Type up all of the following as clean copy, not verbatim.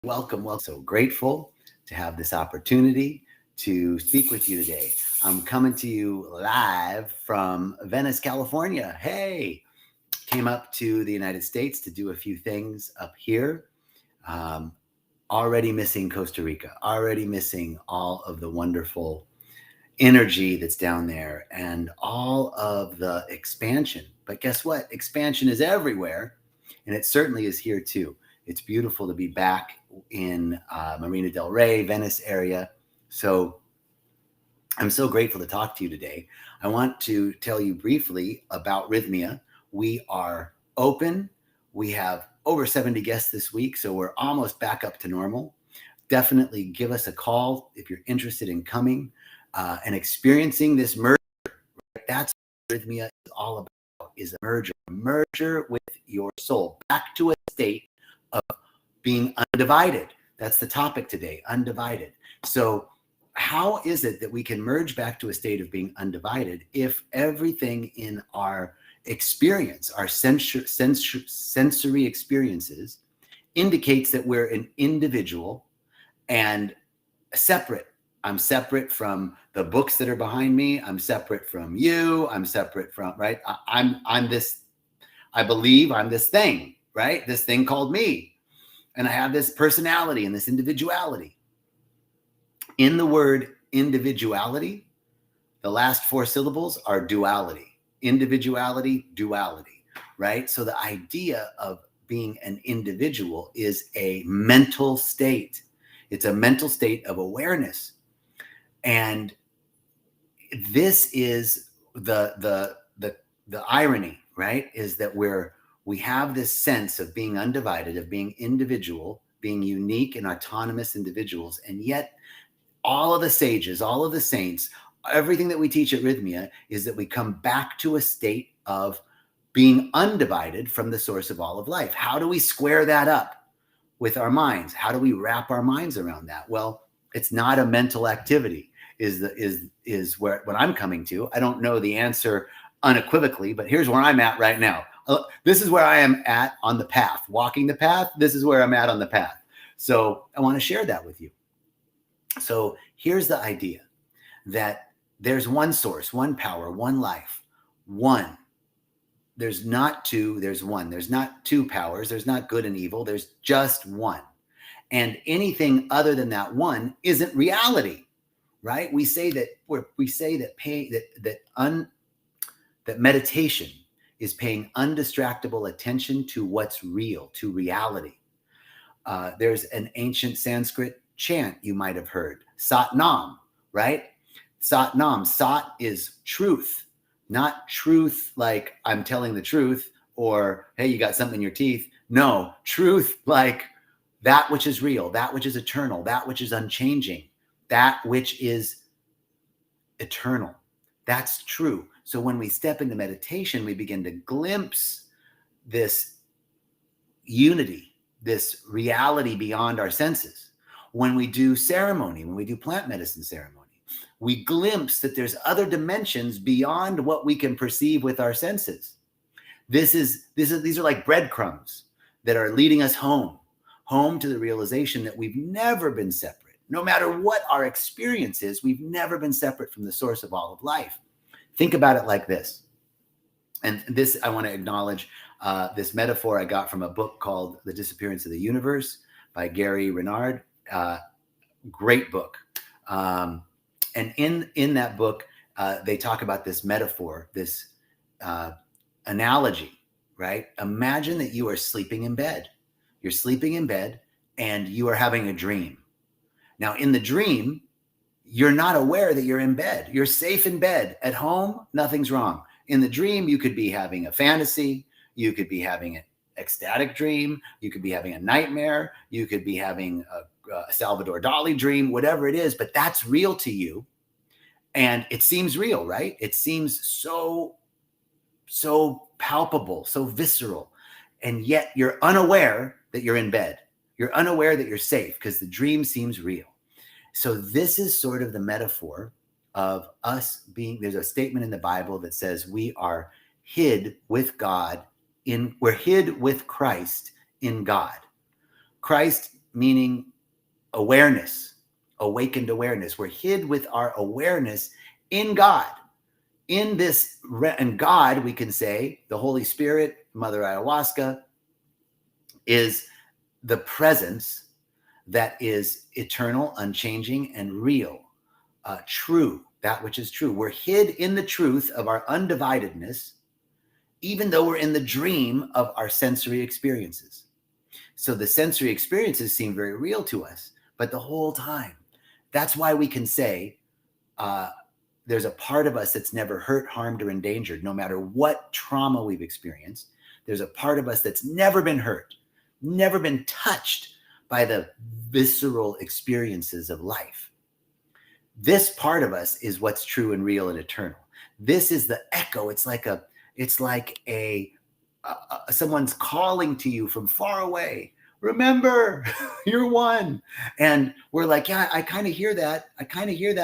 Welcome. So grateful to have this opportunity to speak with you today. I'm coming to you live from Venice, California. Hey, came up to the United States to do a few things up here. Um, Already missing Costa Rica, already missing all of the wonderful energy that's down there and all of the expansion. But guess what? Expansion is everywhere, and it certainly is here too. It's beautiful to be back in Marina del Rey, Venice area. So I'm so grateful to talk to you today. I want to tell you briefly about Rythmia. We are open. We have over 70 guests this week, so we're almost back up to normal. Definitely give us a call if you're interested in coming and experiencing this merger. That's what Rythmia is all about, is a merger with your soul, back to a state of being undivided. That's the topic today, undivided. So how is it that we can merge back to a state of being undivided if everything in our experience, our sensory experiences, indicates that we're an individual and separate? I'm separate from the books that are behind me. I'm separate from you. I'm separate from, right? I'm this, I believe I'm this thing, right? This thing called me. And I have this personality and this individuality. In the word individuality, the last four syllables are duality. Individuality, duality, right? So the idea of being an individual is a mental state. It's a mental state of awareness. And this is the irony, right? Is that we have this sense of being undivided, of being individual, being unique and autonomous individuals, and yet all of the sages, all of the saints, everything that we teach at Rythmia is that we come back to a state of being undivided from the source of all of life. How do we square that up with our minds? How do we wrap our minds around that? Well, it's not a mental activity, is where what I'm coming to. I don't know the answer unequivocally, but here's where I'm at right now. This is where I am at on the path, walking the path. This is where I'm at on the path. So I want to share that with you. So here's the idea that there's one source, one power, one life, one. There's not two, there's one. There's not two powers. There's not good and evil. There's just one. And anything other than that one isn't reality, right? We say that that meditation is paying undistractable attention to what's real, to reality. There's an ancient Sanskrit chant you might have heard, Sat Nam, right? Sat Nam. Sat is truth, not truth like I'm telling the truth or, hey, you got something in your teeth. No, truth like that which is real, that which is eternal, that which is unchanging, that which is eternal. That's true. So when we step into meditation, we begin to glimpse this unity, this reality beyond our senses. When we do ceremony, when we do plant medicine ceremony, we glimpse that there's other dimensions beyond what we can perceive with our senses. These are like breadcrumbs that are leading us home to the realization that we've never been separate. No matter what our experience is, we've never been separate from the source of all of life. Think about it like this. And this, I want to acknowledge this metaphor I got from a book called The Disappearance of the Universe by Gary Renard. Great book. And in that book, they talk about this metaphor, this analogy, right? Imagine that you are sleeping in bed. You're sleeping in bed and you are having a dream. Now, in the dream, you're not aware that you're in bed. You're safe in bed. At home, nothing's wrong. In the dream, you could be having a fantasy. You could be having an ecstatic dream. You could be having a nightmare. You could be having a Salvador Dali dream, whatever it is, but that's real to you. And it seems real, right? It seems so palpable, so visceral. And yet you're unaware that you're in bed. You're unaware that you're safe because the dream seems real. So this is sort of the metaphor of us being, there's a statement in the Bible that says we are hid with God we're hid with Christ in God. Christ meaning awareness, awakened awareness. We're hid with our awareness in God. In this, and God, we can say, the Holy Spirit, Mother Ayahuasca, is the presence that is eternal, unchanging, and real, true, that which is true. We're hid in the truth of our undividedness, even though we're in the dream of our sensory experiences. So the sensory experiences seem very real to us, but the whole time, that's why we can say, there's a part of us that's never hurt, harmed, or endangered, no matter what trauma we've experienced. There's a part of us that's never been hurt, never been touched by the visceral experiences of life. This part of us is what's true and real and eternal. This is the echo. It's like someone's calling to you from far away. Remember, you're one. And we're like, yeah, I kind of hear that.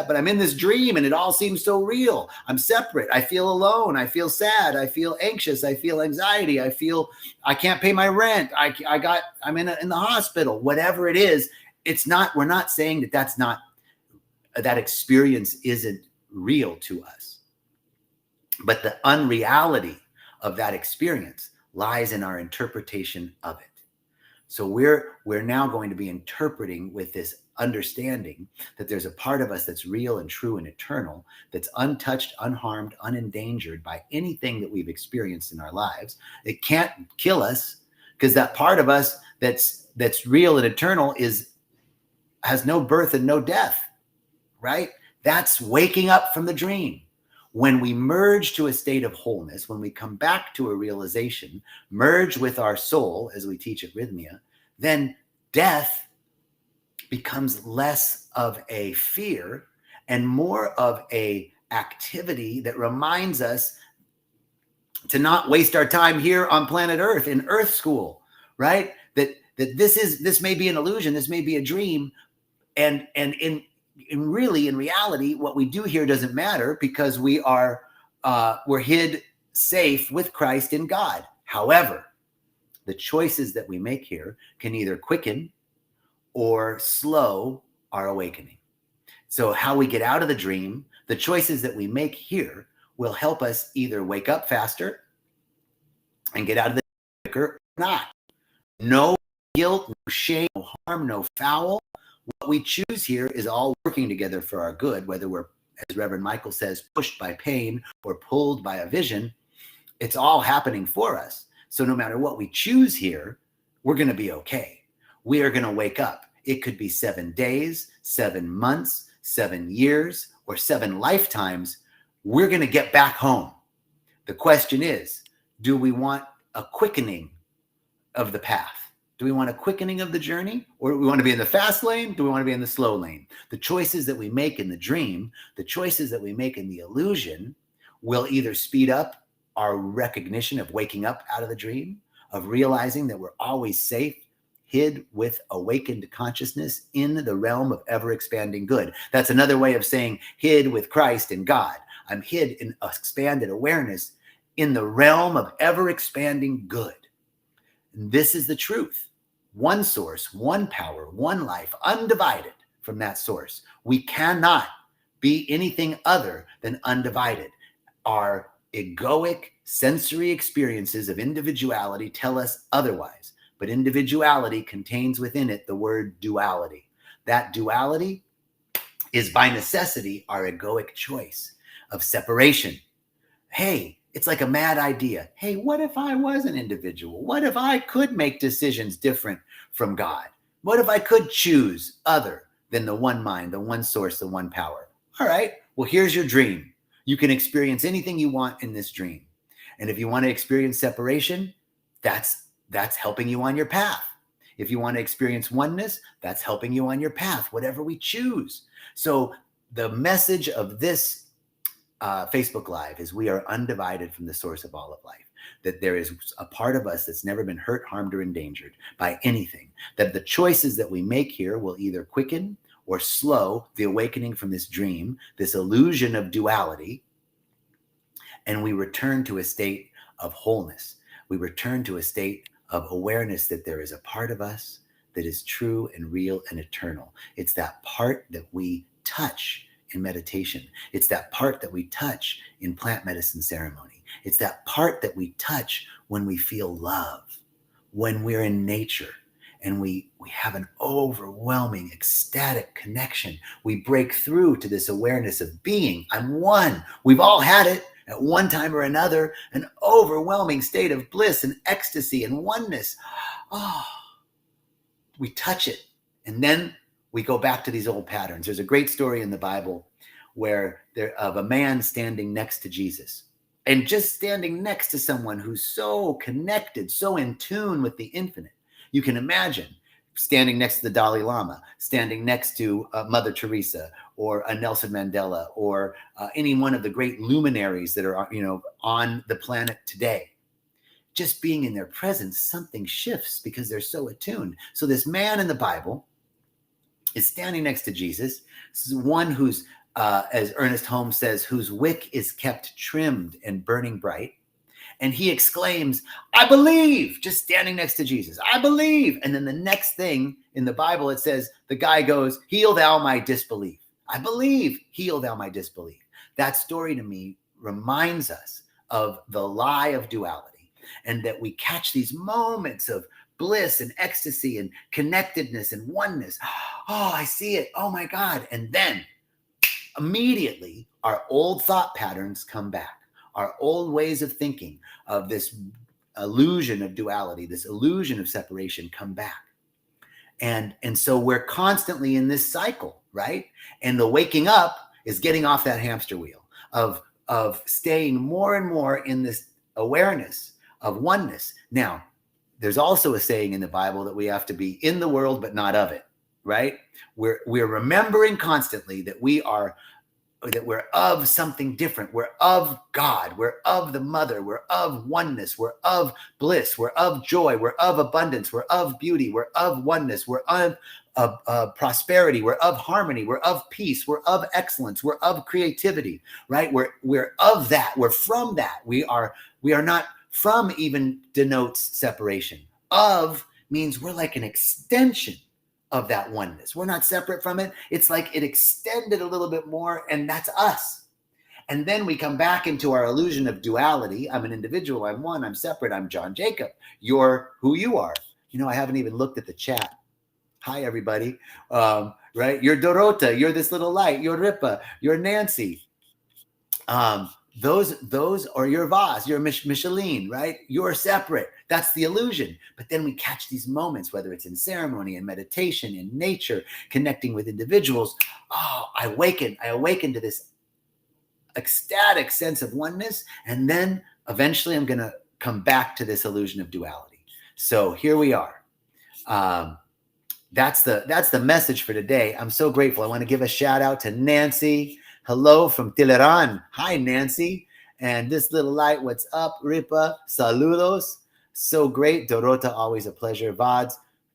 But I'm in this dream and it all seems so real. I'm separate. I feel alone. I feel sad. I feel anxious. I feel anxiety. I feel I can't pay my rent. I'm in the hospital. Whatever it is, we're not saying that experience isn't real to us. But the unreality of that experience lies in our interpretation of it. So we're now going to be interpreting with this understanding that there's a part of us that's real and true and eternal, that's untouched, unharmed, unendangered by anything that we've experienced in our lives. It can't kill us because that part of us that's real and eternal has no birth and no death, right? That's waking up from the dream. When we merge to a state of wholeness, when we come back to a realization, merge with our soul, as we teach at Rythmia, then death becomes less of a fear and more of a activity that reminds us to not waste our time here on planet Earth in Earth school, right? That this may be an illusion, this may be a dream, and in reality, what we do here doesn't matter because we're hid safe with Christ in God. However, the choices that we make here can either quicken or slow our awakening. So how we get out of the dream, the choices that we make here will help us either wake up faster and get out of the quicker or not. No guilt, no shame, no harm, no foul. What we choose here is all working together for our good, whether we're, as Reverend Michael says, pushed by pain or pulled by a vision. It's all happening for us. So no matter what we choose here, we're going to be okay. We are going to wake up. It could be 7 days, 7 months, 7 years, or 7 lifetimes. We're going to get back home. The question is, do we want a quickening of the path? Do we want a quickening of the journey, or do we want to be in the fast lane? Do we want to be in the slow lane? The choices that we make in the dream, the choices that we make in the illusion will either speed up our recognition of waking up out of the dream, of realizing that we're always safe, hid with awakened consciousness in the realm of ever-expanding good. That's another way of saying hid with Christ in God. I'm hid in expanded awareness in the realm of ever-expanding good. This is the truth. One source, one power, one life, undivided from that source. We cannot be anything other than undivided. Our egoic sensory experiences of individuality tell us otherwise, but individuality contains within it the word duality. That duality is by necessity our egoic choice of separation. Hey, it's like a mad idea. Hey, what if I was an individual? What if I could make decisions different from God? What if I could choose other than the one mind, the one source, the one power? All right, well, here's your dream. You can experience anything you want in this dream. And if you want to experience separation, that's helping you on your path. If you want to experience oneness, that's helping you on your path, whatever we choose. So the message of this Facebook Live is we are undivided from the source of all of life, that there is a part of us that's never been hurt, harmed, or endangered by anything, that the choices that we make here will either quicken or slow the awakening from this dream, this illusion of duality, and we return to a state of wholeness. We return to a state of awareness that there is a part of us that is true and real and eternal. It's that part that we touch in meditation. It's that part that we touch in plant medicine ceremony. It's that part that we touch when we feel love, when we're in nature, and we have an overwhelming ecstatic connection. We break through to this awareness of being. I'm one. We've all had it at one time or another, an overwhelming state of bliss and ecstasy and oneness. Oh, we touch it. And then we go back to these old patterns. There's a great story in the Bible where of a man standing next to Jesus, and just standing next to someone who's so connected, so in tune with the infinite. You can imagine standing next to the Dalai Lama, standing next to Mother Teresa, or a Nelson Mandela, or any one of the great luminaries that are, on the planet today. Just being in their presence, something shifts because they're so attuned. So this man in the Bible is standing next to Jesus. This is one who's, as Ernest Holmes says, whose wick is kept trimmed and burning bright. And he exclaims, I believe, just standing next to Jesus. I believe. And then the next thing in the Bible, it says, the guy goes, heal thou my disbelief. I believe, heal thou my disbelief. That story to me reminds us of the lie of duality, and that we catch these moments of bliss and ecstasy and connectedness and oneness. Oh, I see it. Oh my God. And then immediately our old thought patterns come back. Our old ways of thinking, of this illusion of duality, this illusion of separation, come back. And so we're constantly in this cycle, right? And the waking up is getting off that hamster wheel of staying more and more in this awareness of oneness. Now, there's also a saying in the Bible that we have to be in the world, but not of it, right? We're remembering constantly that we're of something different. We're of God. We're of the Mother. We're of oneness. We're of bliss. We're of joy. We're of abundance. We're of beauty. We're of oneness. We're of prosperity. We're of harmony. We're of peace. We're of excellence. We're of creativity, right? We're of that. We're from that. We are not from even denotes separation. Of means we're like an extension of that oneness. We're not separate from it. It's like it extended a little bit more, and that's us. And then we come back into our illusion of duality. I'm an individual. I'm one. I'm separate. I'm John Jacob. You're who you are. I haven't even looked at the chat. Hi, everybody. Right? You're Dorota. You're this little light. You're Ripa. You're Nancy. Those are your Vaz, your Micheline, right? You're separate. That's the illusion. But then we catch these moments, whether it's in ceremony, in meditation, in nature, connecting with individuals. Oh, I awaken to this ecstatic sense of oneness. And then eventually I'm going to come back to this illusion of duality. So here we are. That's the message for today. I'm so grateful. I want to give a shout out to Nancy. Hello from Tileran. Hi, Nancy. And this little light, what's up, Ripa? Saludos. So great. Dorota, always a pleasure. Vads,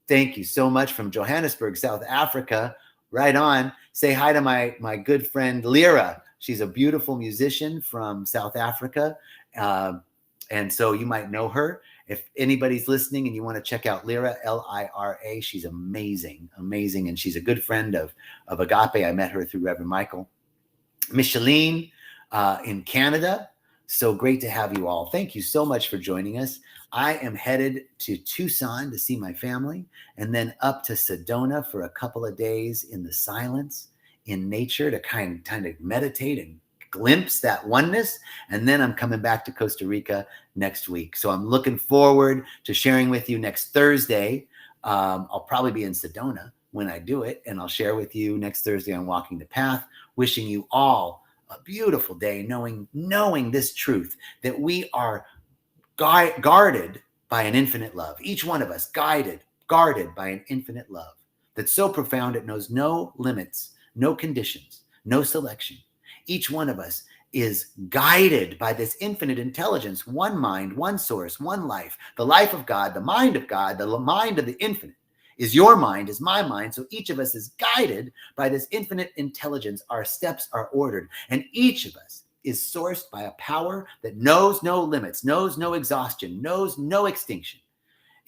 thank you so much from Johannesburg, South Africa. Right on. Say hi to my good friend, Lyra. She's a beautiful musician from South Africa. And so you might know her. If anybody's listening and you want to check out Lyra, Lyra, she's amazing. And she's a good friend of Agape. I met her through Reverend Michael. Micheline in Canada. So great to have you all. Thank you so much for joining us. I am headed to Tucson to see my family, and then up to Sedona for a couple of days in the silence, in nature, to kind of meditate and glimpse that oneness. And then I'm coming back to Costa Rica next week. So I'm looking forward to sharing with you next Thursday. I'll probably be in Sedona when I do it, and I'll share with you next Thursday on Walking the Path. Wishing you all a beautiful day, knowing this truth, that we are guarded by an infinite love. Each one of us guarded by an infinite love that's so profound it knows no limits, no conditions, no selection. Each one of us is guided by this infinite intelligence, one mind, one source, one life, the life of God, the mind of God, the mind of the infinite. Is your mind, is my mind. So each of us is guided by this infinite intelligence. Our steps are ordered, and each of us is sourced by a power that knows no limits, knows no exhaustion, knows no extinction.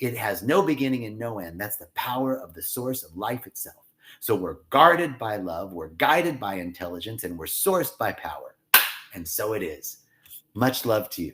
It has no beginning and no end. That's the power of the source of life itself. So we're guarded by love, we're guided by intelligence, and we're sourced by power. And so it is. Much love to you.